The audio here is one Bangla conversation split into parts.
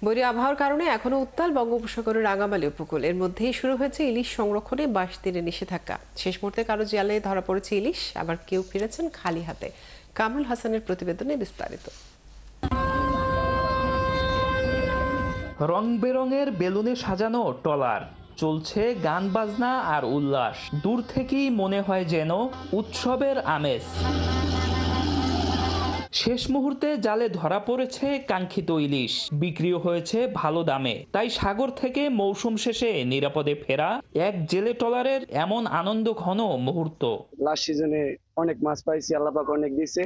বৈরী আবহাওয়ার কারণে এখনো উত্তাল বঙ্গোপসাগরের রাঙামালী উপকূল। এর মধ্যেই শুরু হয়েছে ইলিশ সংরক্ষণে 22 দিনের নিষেধাজ্ঞা। শেষ মুহূর্তে কারো জালে ধরা পড়েছে ইলিশ, আবার কেউ ফিরেছেন খালি হাতে। কামরুল হাসানের প্রতিবেদনে বিস্তারিত। রং বেরঙের বেলুনে সাজানো ট্রলার, চলছে গান বাজনা আর উল্লাস। দূর থেকেই মনে হয় যেন উৎসবের আমেজ। শেষ মুহূর্তে জালে ধরা পড়েছে কাঙ্ক্ষিত ইলিশ, বিক্রিও হয়েছে ভালো দামে। তাই সাগর থেকে মৌসুম শেষে নিরাপদে ফেরা এক জেলে ট্রলারের এমন আনন্দ ঘন মুহূর্ত। লাস্ট সিজনে অনেক মাছ পাইছি, আল্লাহ পাক অনেক দিয়েছে।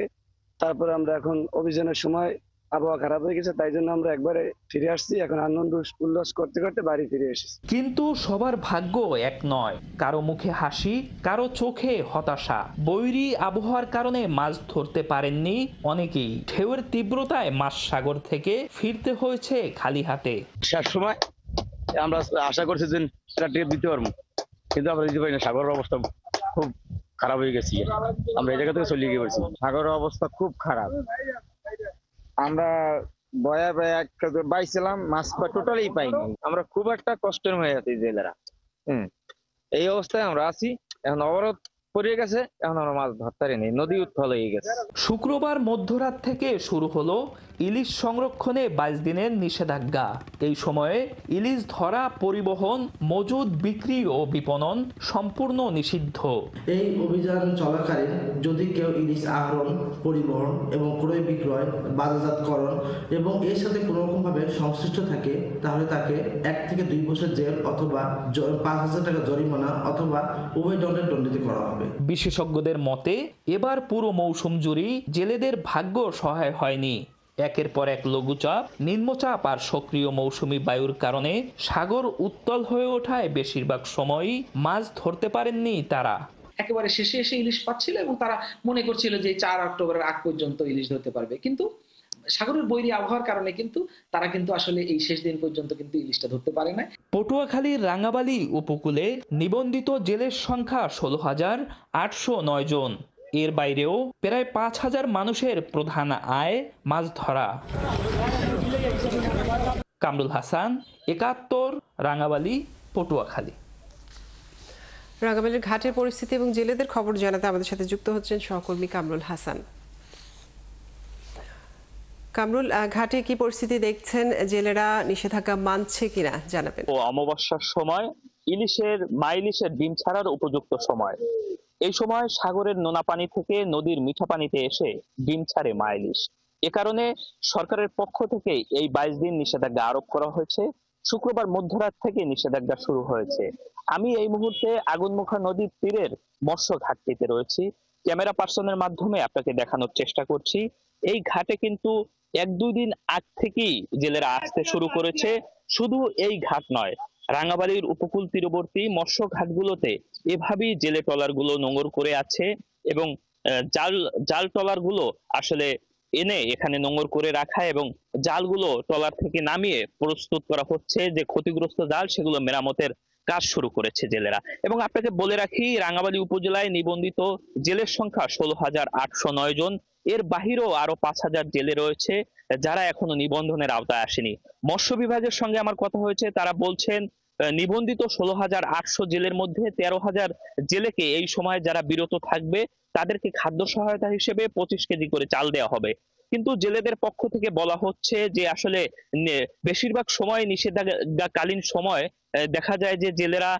তারপরে আমরা এখন অভিযানের সময় আবহাওয়া খারাপ হয়ে গেছে, তাই জন্য আমরা একবারে ফিরে আসছি। এখন আনন্দ উল্লাস করতে করতে বাড়ি ফিরে এসেছি। কিন্তু সবার ভাগ্য এক নয়, কারো মুখে হাসি, কারো চোখে হতাশা। বৈরী আবহাওয়ার কারণে মাছ ধরতে পারেননি অনেকেই। ঢেউয়ের তীব্রতায় মাছ সাগর থেকে ফিরতে হয়েছে খালি হাতে। শেষ সময় আমরা আশা করছি যে একটা ট্রিপ দিতে পারবো, কিন্তু আমরা দিতে পারি না। সাগরের অবস্থা খুব খারাপ হয়ে গেছে, আমরা এই জায়গা থেকে চলে গিয়ে পড়ছি। সাগরের অবস্থা খুব খারাপ। আমরা বয়া বাইছিলাম, মাছ টোটালি পাইনি। আমরা খুব একটা কষ্টের হয়ে আছি জেলেরা। এই অবস্থায় আমরা আছি, এখন অবরোধ পড়ে গেছে, এখন আমরা মাছ ধরতে পারিনি, নদী উত্তাল হয়ে গেছে। শুক্রবার মধ্যরাত থেকে শুরু হলো ইলিশ সংরক্ষণে 22 দিনের নিষেধাজ্ঞা। এই সময়ে ইলিশ ধরা, পরিবহন, মজুদ, বিক্রি ও বিপণন সম্পূর্ণ নিষিদ্ধ। এই অভিযান চলাকালীন যদি কেউ ইলিশ আহরণ, পরিবহন এবং ক্রয় বিক্রয়, বাজারজাতকরণ এবং এর সাথে কোনো রকমভাবে সংশ্লিষ্ট থাকে, তাহলে তাকে 1 থেকে 2 বছর জেল অথবা 5,000 টাকা জরিমানা অথবা উভয় দণ্ডে দণ্ডিত করা হবে। বিশেষজ্ঞদের মতে এবার পুরো মৌসুম জুড়েই জেলেদের ভাগ্য সহায় হয়নি। একের পর এক লঘুচাপ, নিম্নচাপ আর সক্রিয় মৌসুমী বায়ুর কারণে সাগর উত্তাল হয়ে ওঠায় বেশিরভাগ সময়ই মাছ ধরতে পারেননি তারা। একেবারে শেষে এসে ইলিশ পাচ্ছিল এবং তারা মনে করছিল যে 4 অক্টোবরের আগ পর্যন্ত ইলিশ ধরতে পারবে, কিন্তু সাগরের বৈরী আবহাওয়ার কারণে কিন্তু তারা কিন্তু আসলে এই শেষ দিন পর্যন্ত কিন্তু ইলিশটা ধরতে পারে না। পটুয়াখালীর রাঙামালী উপকূলে নিবন্ধিত জেলের সংখ্যা 16,809 জন। এর বাইরেও প্রায় 5,000 মানুষের প্রধান আয় মাছ ধরা। কামরুল হাসান, 71, রাঙামালী, পটুয়াখালী। রাঙামালীর ঘাটের পরিস্থিতি এবং জেলেদের খবর জানাতে আমাদের সাথে যুক্ত হচ্ছেন সহকর্মী কামরুল হাসান। কামরুল, ঘাটে কি পরিস্থিতি দেখছেন? জেলেরা নিষেধাজ্ঞা মানছে কিনা জানাবেন। অমাবস্যার সময় ইলিশের ডিম ছাড়ার উপযুক্ত সময়। এই সময় সাগরের নোনা পানি থেকে নদীর মিঠা পানিতে এসে ডিম ছাড়ে মা ইলিশ। এ কারণে সরকারের পক্ষ থেকে এই 22 দিন নিষেধাজ্ঞা আরোপ করা হয়েছে। শুক্রবার মধ্যরাত থেকে নিষেধাজ্ঞা শুরু হয়েছে। আমি এই মুহূর্তে আগুনমুখা নদীর তীরের মৎস্য ঘাটটিতে রয়েছি। ক্যামেরা পার্সনের মাধ্যমে আপনাকে দেখানোর চেষ্টা করছি। এই ঘাটে কিন্তু 1-2 দিন আগ থেকেই জেলেরা আসতে শুরু করেছে। শুধু এই ঘাট নয়, রাঙামালীর উপকূল তীরবর্তী মৎস্য ঘাটগুলোতে এভাবেই জেলে ট্রলার গুলো নোঙর করে আছে এবং জাল ট্রলার গুলো আসলে এনে এখানে নোঙর করে রাখা এবং জালগুলো ট্রলার থেকে নামিয়ে প্রস্তুত করা হচ্ছে। যে ক্ষতিগ্রস্ত জাল সেগুলো মেরামতের কাজ শুরু করেছে জেলেরা। এবং আপনাকে বলে রাখি, রাঙামালী উপজেলায় নিবন্ধিত জেলের সংখ্যা 16,809 জন। এর বাহিরেও আরো 5,000 জেলে রয়েছে যারা এখনো নিবন্ধনের আওতায় আসেনি। মৎস্য বিভাগের সঙ্গে আমার কথা হয়েছে, তারা বলছেন নিবন্ধিত 16,800 জেলের মধ্যে 13,000 জেলেকে এই সময় যারা বিরত থাকবে তাদেরকে খাদ্য সহায়তা হিসেবে 25 কেজি করে চাল দেওয়া হবে। কিন্তু জেলেদের পক্ষ থেকে বলা হচ্ছে যে আসলে বেশিরভাগ সময় নিষেধাজ্ঞাকালীন সময় দেখা যায় যে জেলেরা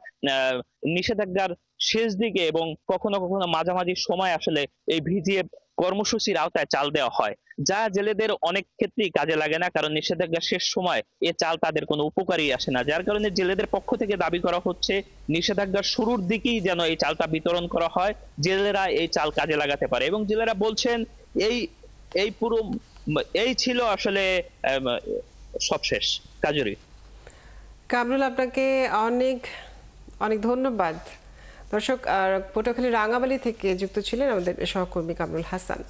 নিষেধাজ্ঞার শেষ দিকে এবং কখনো কখনো মাঝামাঝি সময় আসলে এই ভিজিএফ কর্মসূচির আওতায় চাল দেওয়া হয়, যা জেলেদের অনেক ক্ষেত্রেই কাজে লাগে না, কারণ নিষেধাজ্ঞা শেষ সময় এ চাল তাদের কোনো উপকারই আসে না। যার কারণে জেলেদের পক্ষ থেকে দাবি করা হচ্ছে নিষেধাজ্ঞার শুরুর দিকেই যেন এই চালটা বিতরণ করা হয়, জেলেরা এই চাল কাজে লাগাতে পারে। এবং জেলেরা বলছেন এই ছিল আসলে সবশেষ কাজুরি। কামরুল, আপনাকে অনেক অনেক ধন্যবাদ। দর্শক, পটুয়াখালী রাঙামালী থেকে যুক্ত ছিলেন আমাদের সহকর্মী কামরুল হাসান।